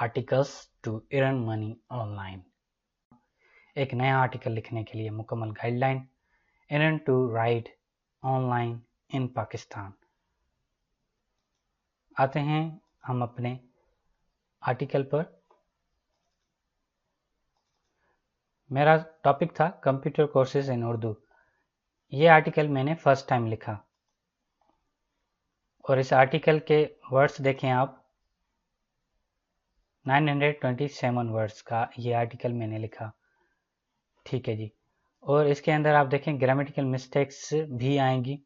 Articles to earn money online. एक नया article लिखने के लिए मुकम्मल guideline. Earn to write online in Pakistan. आते हैं हम अपने आर्टिकल पर। मेरा टॉपिक था कंप्यूटर कोर्सेज इन उर्दू। ये आर्टिकल मैंने फर्स्ट टाइम लिखा और इस आर्टिकल के वर्ड्स देखें आप, 927 वर्ड्स का ये आर्टिकल मैंने लिखा। ठीक है जी। और इसके अंदर आप देखें ग्रामेटिकल मिस्टेक्स भी आएंगी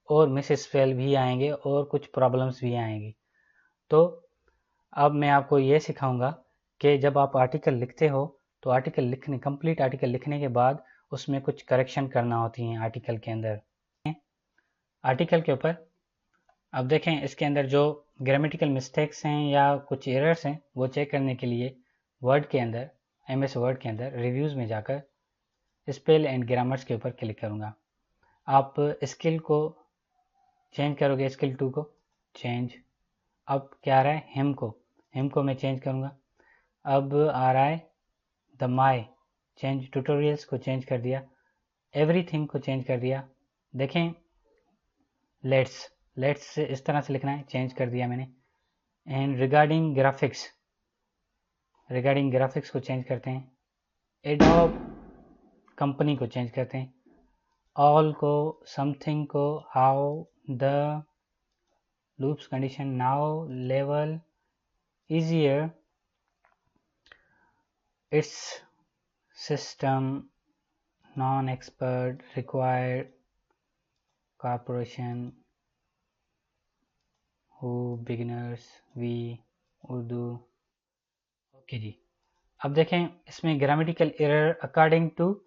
और मिस स्पेल भी आएंगे और कुछ प्रॉब्लम्स भी आएंगी। तो अब मैं आपको ये सिखाऊंगा कि जब आप आर्टिकल लिखते हो तो कंप्लीट आर्टिकल लिखने के बाद उसमें कुछ करेक्शन करना होती हैं आर्टिकल के अंदर। आर्टिकल के ऊपर अब देखें इसके अंदर जो ग्रामेटिकल मिस्टेक्स हैं या कुछ एरर्स हैं वो चेक करने के लिए वर्ड के अंदर, MS वर्ड के अंदर रिव्यूज़ में जाकर स्पेल एंड ग्रामर्स के ऊपर क्लिक करूँगा। आप स्किल को चेंज करोगे, स्किल 2 को चेंज। अब क्या आ रहा है, हिम को मैं चेंज करूँगा। अब आ रहा है द माई, चेंज। ट्यूटोरियल्स को चेंज कर दिया। एवरीथिंग को चेंज कर दिया। देखें लेट्स इस तरह से लिखना है, चेंज कर दिया मैंने। एंड रिगार्डिंग ग्राफिक्स को चेंज करते हैं। एडोब कंपनी को चेंज करते हैं। ऑल को, समथिंग को, how, the, loops condition, now, level, easier, its, system, non-expert, required, corporation, who, beginners, we, Urdu. Okay जी। अब देखें इसमें grammatical error according to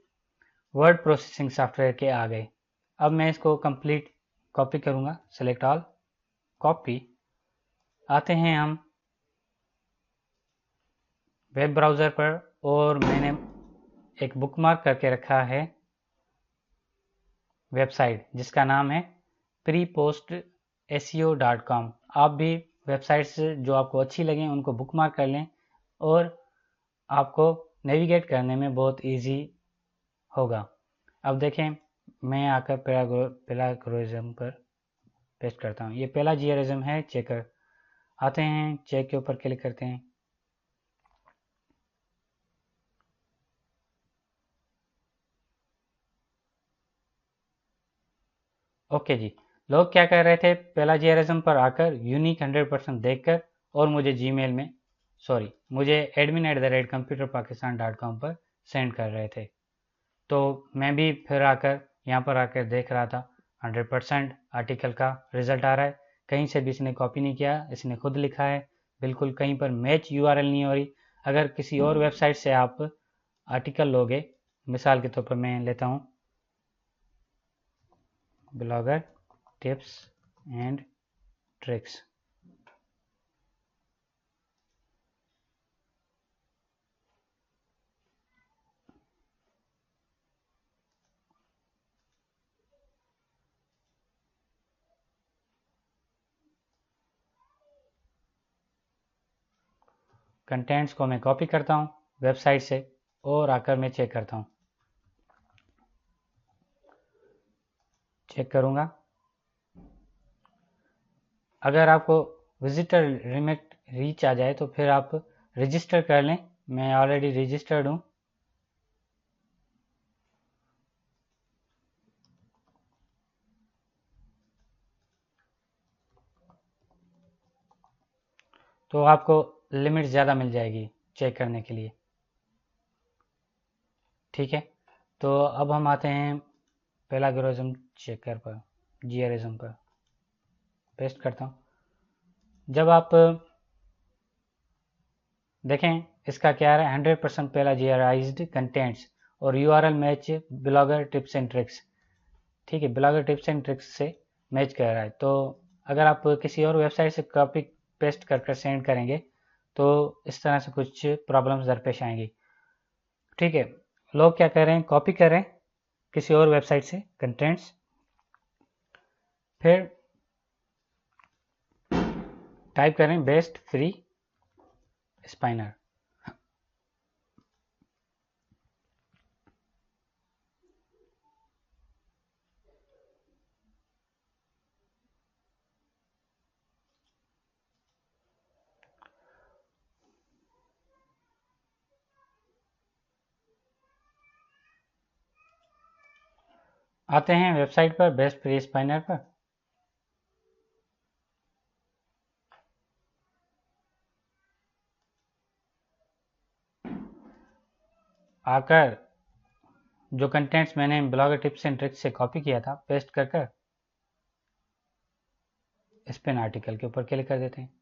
word processing software के आ गए। अब मैं इसको कंप्लीट कॉपी करूँगा, सेलेक्ट ऑल, कॉपी। आते हैं हम वेब ब्राउज़र पर और मैंने एक बुकमार्क करके रखा है वेबसाइट जिसका नाम है prepostSEO.com। आप भी वेबसाइट्स जो आपको अच्छी लगें उनको बुकमार्क कर लें और आपको नेविगेट करने में बहुत इजी होगा। अब देखें मैं आकर प्लागोरिज्म पर पेस्ट करता हूँ। ये प्लाजियरिज्म है, चेकर। आते हैं चेक के ऊपर क्लिक करते हैं। ओके जी। लोग क्या कर रहे थे, प्लाजियरिज्म पर आकर यूनिक 100% देखकर और मुझे मुझे admin@computerpakistan.com पर सेंड कर रहे थे। तो मैं भी फिर आकर यहाँ पर आकर देख रहा था 100% आर्टिकल का रिजल्ट आ रहा है। कहीं से भी इसने कॉपी नहीं किया, इसने खुद लिखा है। बिल्कुल कहीं पर मैच URL नहीं हो रही। अगर किसी और वेबसाइट से आप आर्टिकल लोगे, मिसाल के तौर पर मैं लेता हूँ blogger tips and tricks. Contents को मैं कॉपी करता हूँ वेबसाइट से और आकर मैं चेक करता हूँ। चेक करूँगा। अगर आपको विजिटर लिमिट रीच आ जाए तो फिर आप रजिस्टर कर लें। मैं ऑलरेडी रजिस्टर्ड हूँ। तो आपको लिमिट ज़्यादा मिल जाएगी चेक करने के लिए। ठीक है, तो अब हम आते हैं प्लागोरिज्म चेकर पर, जीआरिज्म पर पेस्ट करता हूँ। जब आप देखें इसका क्या है, 100% प्लाजियराइज्ड कंटेंट्स और URL match blogger tips and tricks. ठीक है, ब्लॉगर टिप्स एंड ट्रिक्स से मैच कर रहा है। तो अगर आप किसी और वेबसाइट से कॉपी पेस्ट कर सेंड करेंगे तो इस तरह से कुछ प्रॉब्लम्स दरपेश आएंगी। ठीक है, लोग क्या कर रहे हैं, कॉपी कर रहे हैं किसी और वेबसाइट से कंटेंट्स, फिर टाइप करें बेस्ट फ्री स्पाइनर। आते हैं वेबसाइट पर, बेस्ट फ्री स्पाइनर पर। आकर जो कंटेंट्स मैंने ब्लॉगर टिप्स एंड ट्रिक्स से कॉपी किया था, पेस्ट कर कर स्पिन आर्टिकल के ऊपर क्लिक कर देते हैं।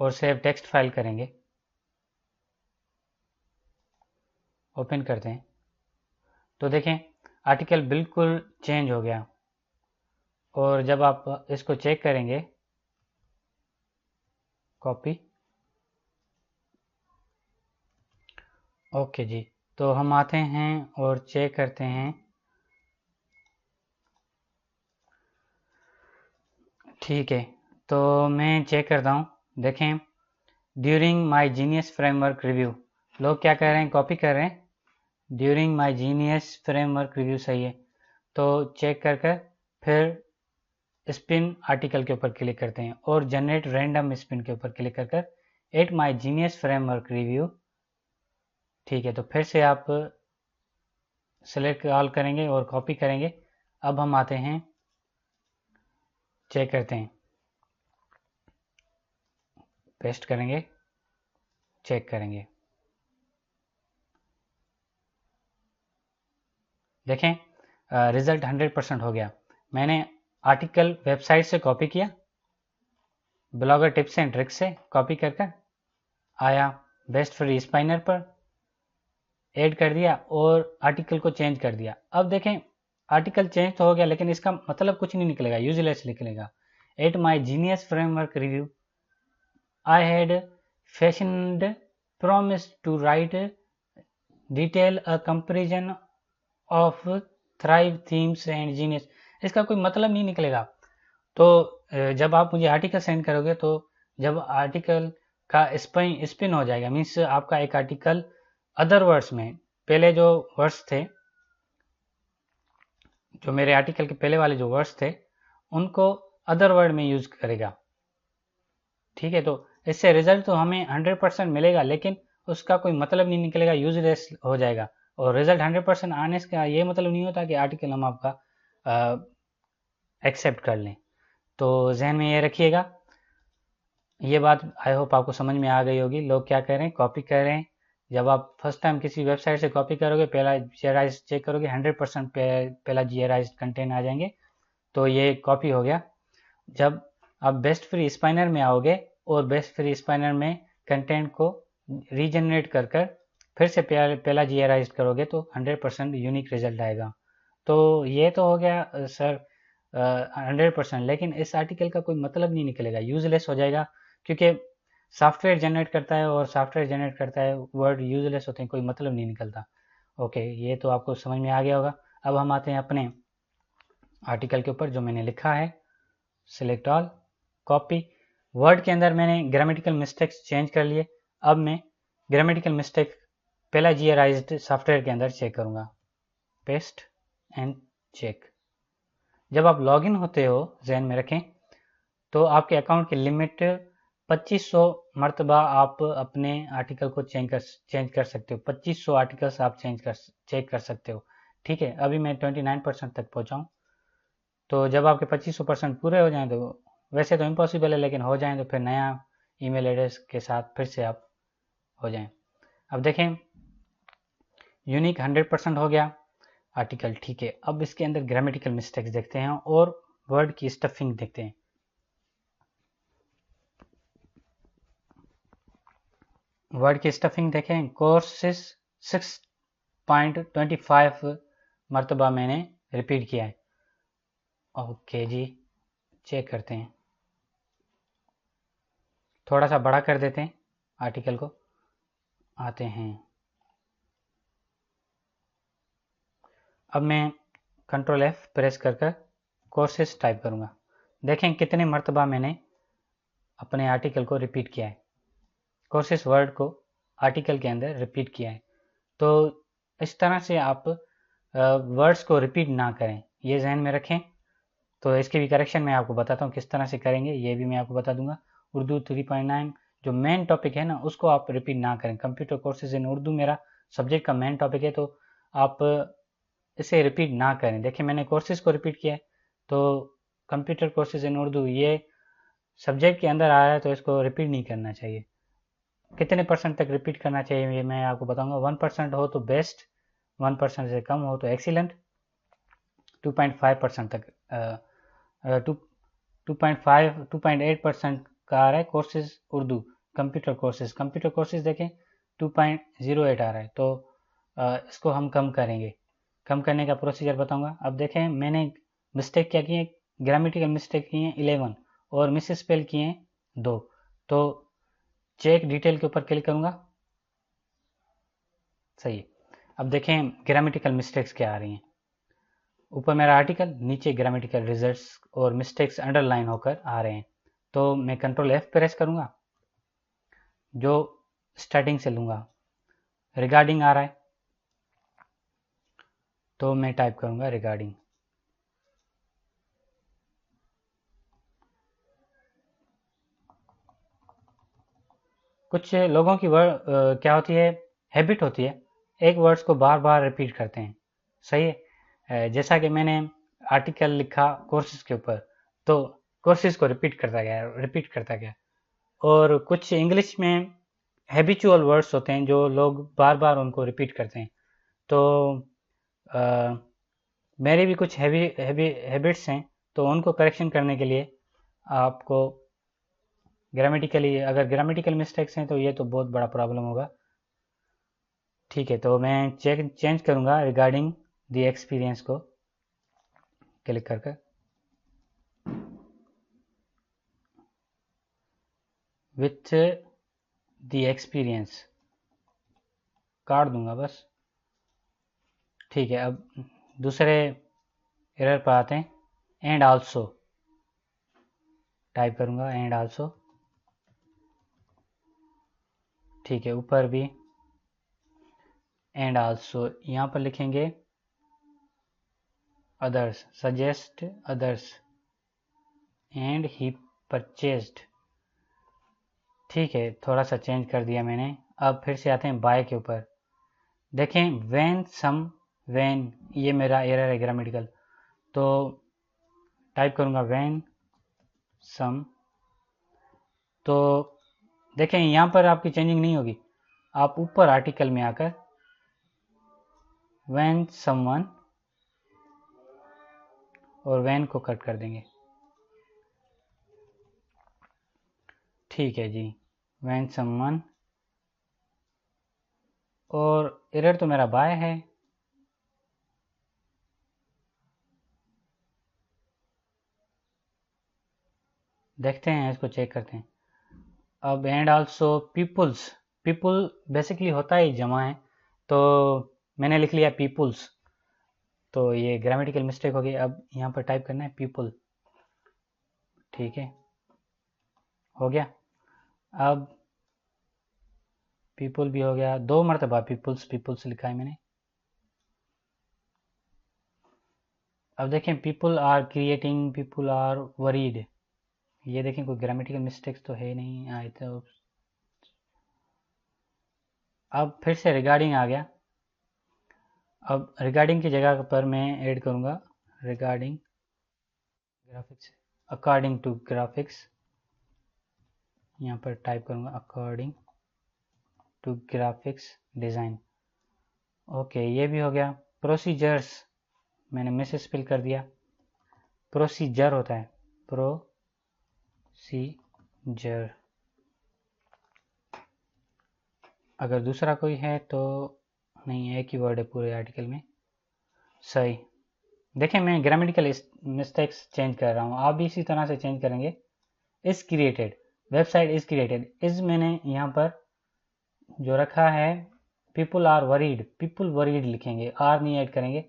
और सेव टेक्स्ट फाइल करेंगे, ओपन करते हैं तो देखें आर्टिकल बिल्कुल चेंज हो गया। और जब आप इसको चेक करेंगे, कॉपी, ओके जी, तो हम आते हैं और चेक करते हैं। ठीक है, तो मैं चेक करता हूँ। देखें during my genius framework review, लोग क्या कर रहे हैं, कॉपी कर रहे हैं। During my genius framework review सही है, तो चेक कर कर फिर स्पिन आर्टिकल के ऊपर क्लिक करते हैं और जनरेट रैंडम स्पिन के ऊपर क्लिक कर कर at my genius framework review. ठीक है, तो फिर से आप सेलेक्ट ऑल करेंगे और कॉपी करेंगे। अब हम आते हैं, चेक करते हैं, पेस्ट करेंगे, चेक करेंगे। देखें रिजल्ट 100% हो गया। मैंने आर्टिकल वेबसाइट से कॉपी किया, ब्लॉगर टिप्स एंड ट्रिक्स से कॉपी कर कर आया बेस्ट फ्री स्पाइनर पर, ऐड कर दिया और आर्टिकल को चेंज कर दिया। अब देखें आर्टिकल चेंज तो हो गया, लेकिन इसका मतलब कुछ नहीं निकलेगा, यूजलेस निकलेगा। At my genius framework review I had fashioned promise to write detail a comparison of thrive themes and genius। इसका कोई मतलब नहीं निकलेगा। तो जब आप मुझे आर्टिकल सेंड करोगे, तो जब आर्टिकल का स्पिन हो जाएगा, मीन्स आपका एक आर्टिकल अदर वर्ड्स में, पहले जो वर्ड्स थे, जो मेरे आर्टिकल के पहले वाले जो वर्ड्स थे, उनको अदर वर्ड में यूज करेगा। ठीक है, तो इससे रिजल्ट तो हमें 100% मिलेगा, लेकिन उसका कोई मतलब नहीं निकलेगा, यूजलेस हो जाएगा। और रिजल्ट 100% आने का ये मतलब नहीं होता कि आर्टिकल हम आपका एक्सेप्ट कर लें। तो जहन में ये रखिएगा, ये बात आई होप आपको समझ में आ गई होगी। लोग क्या करें, कॉपी करें। जब आप फर्स्ट टाइम किसी वेबसाइट से कॉपी करोगे, पहला जीआरआईज चेक करोगे, 100% पहला जीआरआईज कंटेंट आ जाएंगे, तो ये कॉपी हो गया। जब आप बेस्ट फ्री स्पाइनर में आओगे और बेस्ट फ्री स्पाइनर में कंटेंट को रीजनरेट कर कर फिर से पहला जीआरआईज करोगे, तो 100% यूनिक रिजल्ट आएगा। तो ये तो हो गया सर 100%, लेकिन इस आर्टिकल का कोई मतलब नहीं निकलेगा, यूजलेस हो जाएगा, क्योंकि सॉफ्टवेयर जनरेट करता है और सॉफ्टवेयर जनरेट करता है, वर्ड यूजलेस होते हैं, कोई मतलब नहीं निकलता। ओके, ये तो आपको समझ में आ गया होगा। अब हम आते हैं अपने आर्टिकल के ऊपर जो मैंने लिखा है, सिलेक्ट ऑल, कॉपी। वर्ड के अंदर मैंने ग्रामेटिकल मिस्टेक्स चेंज कर लिए। अब मैं ग्रामेटिकल मिस्टेक पहला जीआरआईज्ड सॉफ्टवेयर के अंदर चेक करूंगा, पेस्ट एंड चेक। जब आप लॉगिन होते हो, जहन में रखें, तो आपके अकाउंट की लिमिट 2500 मरतबा आप अपने आर्टिकल को चेंज कर सकते हो। 2500 आर्टिकल्स आप चेक कर सकते हो। ठीक है, अभी मैं 29% तक पहुंचाऊँ। तो जब आपके 2500% पूरे हो जाएं, तो वैसे तो इम्पॉसिबल है, लेकिन हो जाएं तो फिर नया ईमेल एड्रेस के साथ फिर से आप हो जाएं। अब देखें यूनिक 100% हो गया आर्टिकल। ठीक है, अब इसके अंदर ग्रामेटिकल मिस्टेक्स देखते हैं और वर्ड की स्टफिंग देखते हैं। वर्ड की स्टफिंग देखें, कोर्सेस 6.25 मरतबा मैंने रिपीट किया है। ओके जी, चेक करते हैं, थोड़ा सा बड़ा कर देते हैं आर्टिकल को। आते हैं, अब मैं कंट्रोल F प्रेस कर कर कोर्सेस टाइप करूँगा, देखें कितने मरतबा मैंने अपने आर्टिकल को रिपीट किया है, कोर्सेस वर्ड को आर्टिकल के अंदर रिपीट किया है। तो इस तरह से आप वर्ड्स को रिपीट ना करें, ये जहन में रखें। तो इसके भी करेक्शन मैं आपको बताता हूँ किस तरह से करेंगे, ये भी मैं आपको बता दूंगा। उर्दू 3.9 जो मेन टॉपिक है ना, उसको आप रिपीट ना करें। कंप्यूटर कोर्सेज इन उर्दू मेरा सब्जेक्ट का मेन टॉपिक है, तो आप इसे रिपीट ना करें। देखिए मैंने कोर्सेज को रिपीट किया है, तो कंप्यूटर कोर्सेज इन उर्दू ये सब्जेक्ट के अंदर आ रहा है, तो इसको रिपीट नहीं करना चाहिए। कितने परसेंट तक रिपीट करना चाहिए ये मैं आपको बताऊंगा। 1% हो तो बेस्ट, 1% से कम हो तो एक्सीलेंट, 2.5% तक 2.8% का आ रहा है कोर्सेज उर्दू कंप्यूटर कोर्सेज देखें 2.08 आ रहा है। तो इसको हम कम करेंगे। कम करने का प्रोसीजर बताऊंगा। अब देखें मैंने मिस्टेक क्या की है, ग्रामेटिकल मिस्टेक की है 11 और मिस स्पेल किए हैं 2। तो चेक डिटेल के ऊपर क्लिक करूंगा, सही है। अब देखें ग्रामेटिकल मिस्टेक्स क्या आ रही हैं। ऊपर मेरा आर्टिकल, नीचे ग्रामेटिकल रिजल्ट्स और मिस्टेक्स अंडरलाइन होकर आ रहे हैं। तो मैं कंट्रोल F प्रेस करूंगा, जो स्टार्टिंग से लूंगा। रिगार्डिंग आ रहा है, तो मैं टाइप करूंगा रिगार्डिंग। कुछ लोगों की क्या होती है, हैबिट होती है, एक वर्ड्स को बार बार रिपीट करते हैं, सही है। जैसा कि मैंने आर्टिकल लिखा कोर्सेज के ऊपर, तो कोर्सेज को रिपीट करता गया। और कुछ इंग्लिश में हैबिचुअल वर्ड्स होते हैं जो लोग बार बार उनको रिपीट करते हैं। तो मेरे भी कुछ हैबिट्स हैं, तो उनको करेक्शन करने के लिए आपको अगर ग्रामेटिकल मिस्टेक्स हैं तो ये तो बहुत बड़ा प्रॉब्लम होगा। ठीक है, तो मैं चेंज करूंगा रिगार्डिंग द एक्सपीरियंस को क्लिक करके। विथ द एक्सपीरियंस काट दूंगा बस। ठीक है, अब दूसरे एरर पर आते हैं। एंड आल्सो टाइप करूंगा, एंड आल्सो। ठीक है, ऊपर भी एंड आल्सो, यहाँ पर लिखेंगे others, suggest others and he purchased. ठीक है, थोड़ा सा चेंज कर दिया मैंने। अब फिर से आते हैं बाय के ऊपर। देखें व्हेन ये मेरा एरर है ग्रामेटिकल, तो टाइप करूंगा व्हेन सम। तो देखें यहाँ पर आपकी चेंजिंग नहीं होगी, आप ऊपर आर्टिकल में आकर व्हेन समवन और व्हेन को कट कर देंगे। ठीक है जी, व्हेन समवन, और एरर तो मेरा बाय है। देखते हैं, इसको चेक करते हैं। अब एंड आल्सो पीपुल बेसिकली होता ही जमा है, तो मैंने लिख लिया पीपुल्स, तो ये ग्रामेटिकल मिस्टेक हो गई। अब यहाँ पर टाइप करना है पीपल। ठीक है, हो गया। अब पीपल भी हो गया, 2 मरतबा पीपुल्स लिखा है मैंने। अब देखें people are creating, people are worried, ये देखें कोई ग्रामेटिकल मिस्टेक्स तो है नहीं आए तो। अब फिर से रिगार्डिंग आ गया। अब रिगार्डिंग की जगह पर मैं ऐड करूंगा regarding graphics, according to graphics. यहाँ पर टाइप करूंगा according to graphics design. Okay, ये भी हो गया। प्रोसीजर्स मैंने मिस स्पेल कर दिया, प्रोसीजर होता है प्रोसीजर। अगर दूसरा कोई है तो नहीं, एक ही वर्ड है पूरे आर्टिकल में, सही। देखें मैं ग्रामेटिकल मिस्टेक्स चेंज कर रहा हूँ, आप भी इसी तरह से चेंज करेंगे। Is created, website is created, is मैंने यहाँ पर जो रखा है पीपल आर वरीड लिखेंगे, आर नहीं ऐड करेंगे।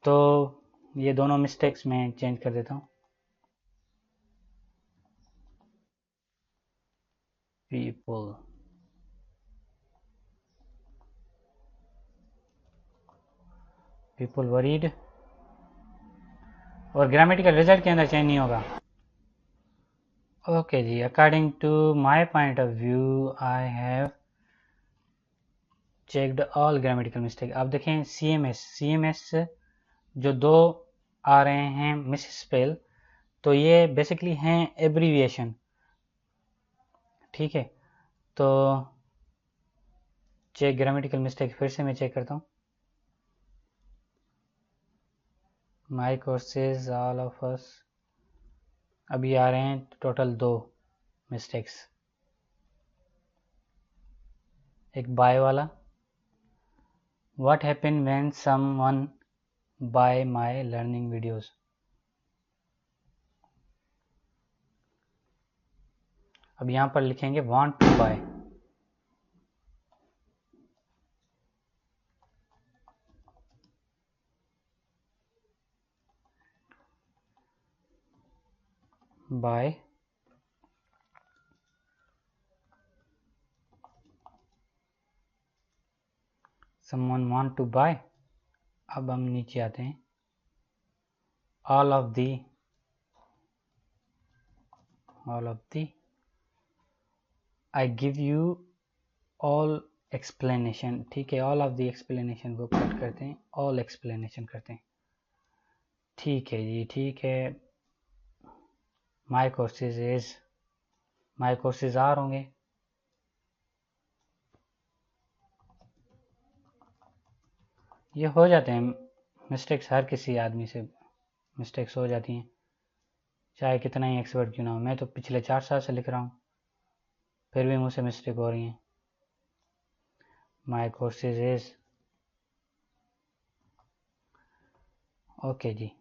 तो ये दोनों मिस्टेक्स मैं चेंज कर देता हूँ। पीपल, पीपल वरीड, और ग्रामेटिकल रिजल्ट के अंदर चेंज नहीं होगा। ओके जी, according to my point of view I have checked all grammatical mistake. आप देखें CMS जो दो आ रहे हैं मिस स्पेल, तो ये बेसिकली हैं एब्रीविएशन, ठीक है। तो चेक ग्रामेटिकल मिस्टेक फिर से मैं चेक करता हूँ। My courses all of us, अभी आ रहे हैं टोटल 2 मिस्टेक्स। एक बाय वाला, what happen when someone buy my learning videos. अब यहाँ पर लिखेंगे want to buy, buy someone want to buy। अब हम नीचे आते हैं, all of the I give you all explanation, ठीक है। all of the explanation को कट करते हैं, all explanation करते हैं, ठीक है जी, ठीक है। my courses are होंगे, ये हो जाते हैं मिस्टेक्स, हर किसी आदमी से मिस्टेक्स हो जाती हैं, चाहे कितना ही एक्सपर्ट क्यों ना हो। मैं तो पिछले 4 साल से लिख रहा हूँ, फिर भी मुझसे मिस्टेक हो रही हैं। माई कोर्सेज इज, ओके जी।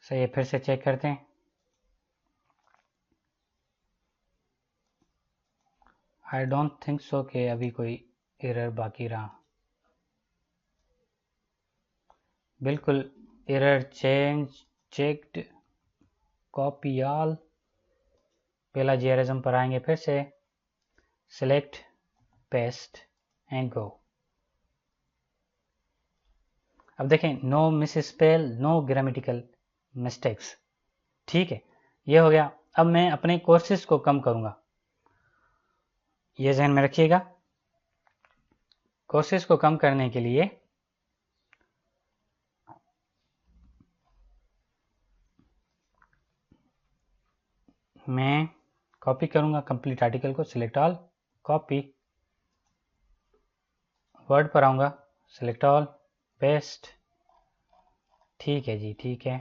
सही है, फिर से चेक करते हैं। आई डोंट थिंक सो कि अभी कोई एरर बाकी रहा। बिल्कुल, error change checked copy all. Plagiarism पर आएंगे फिर से, सिलेक्ट पेस्ट एंड गो। अब देखें, no miss spell, no grammatical mistakes, ठीक है, ये हो गया। अब मैं अपने कोर्सेज को कम करूंगा, ये ध्यान में रखिएगा। कोर्सेज को कम करने के लिए मैं कॉपी करूंगा कंप्लीट आर्टिकल को, सिलेक्ट ऑल, कॉपी, वर्ड पर आऊंगा, सिलेक्ट ऑल, पेस्ट, ठीक है जी, ठीक है।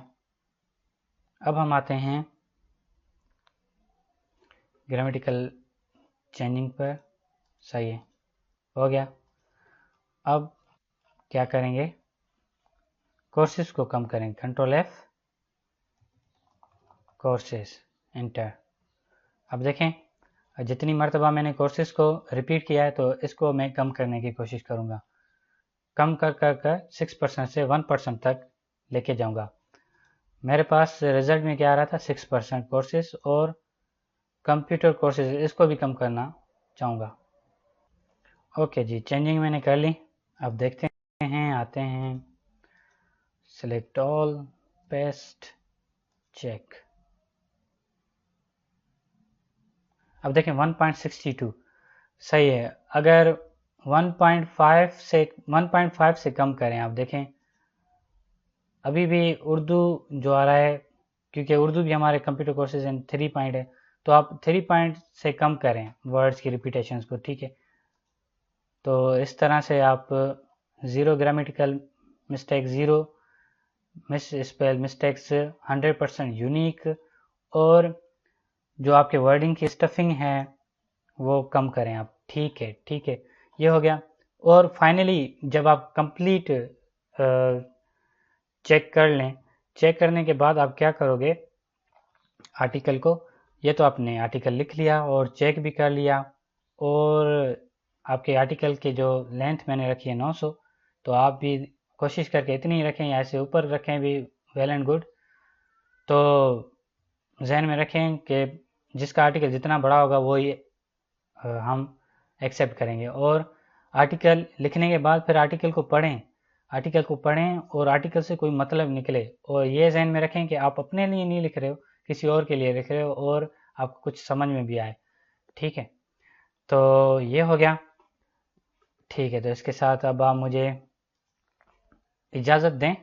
अब हम आते हैं ग्रामेटिकल चेंजिंग पर, सही है, हो गया। अब क्या करेंगे, कोर्सेज को कम करेंगे, कंट्रोल F, कोर्सेज, एंटर। अब देखें, जितनी मर्तबा मैंने कोर्सेज को रिपीट किया है, तो इसको मैं कम करने की कोशिश करूंगा, कम कर 6% से 1% तक लेके जाऊंगा। मेरे पास रिजल्ट में क्या आ रहा था, 6% कोर्सेज, और कंप्यूटर कोर्सेज इसको भी कम करना चाहूँगा। ओके जी, चेंजिंग मैंने कर ली। अब देखते हैं, आते हैं, सिलेक्ट ऑल, पेस्ट, चेक। अब देखें 1.62 सही है। अगर 1.5 से कम करें, आप देखें अभी भी उर्दू जो आ रहा है, क्योंकि उर्दू भी हमारे कंप्यूटर कोर्सेज इन 3 पॉइंट है, तो आप 3 पॉइंट से कम करें वर्ड्स की रिपीटेशंस को, ठीक है। तो इस तरह से आप 0 grammatical mistake, 0 miss spell mistakes, 100% unique, और जो आपके वर्डिंग की स्टफिंग है वो कम करें आप, ठीक है, ठीक है, ये हो गया। और फाइनली जब आप कंप्लीट चेक कर लें, चेक करने के बाद आप क्या करोगे, आर्टिकल को, ये तो आपने आर्टिकल लिख लिया और चेक भी कर लिया, और आपके आर्टिकल की जो लेंथ मैंने रखी है 900, तो आप भी कोशिश करके इतनी ही रखें या ऐसे ऊपर रखें भी वेल एंड गुड। तो जहन में रखें कि जिसका आर्टिकल जितना बड़ा होगा वो ही हम एक्सेप्ट करेंगे। और आर्टिकल लिखने के बाद फिर आर्टिकल को पढ़ें और आर्टिकल से कोई मतलब निकले, और ये जहन में रखें कि आप अपने लिए नहीं लिख रहे हो, किसी और के लिए लिख रहे हो, और आपको कुछ समझ में भी आए। ठीक है, तो ये हो गया। ठीक है, तो इसके साथ अब आप मुझे इजाज़त दें।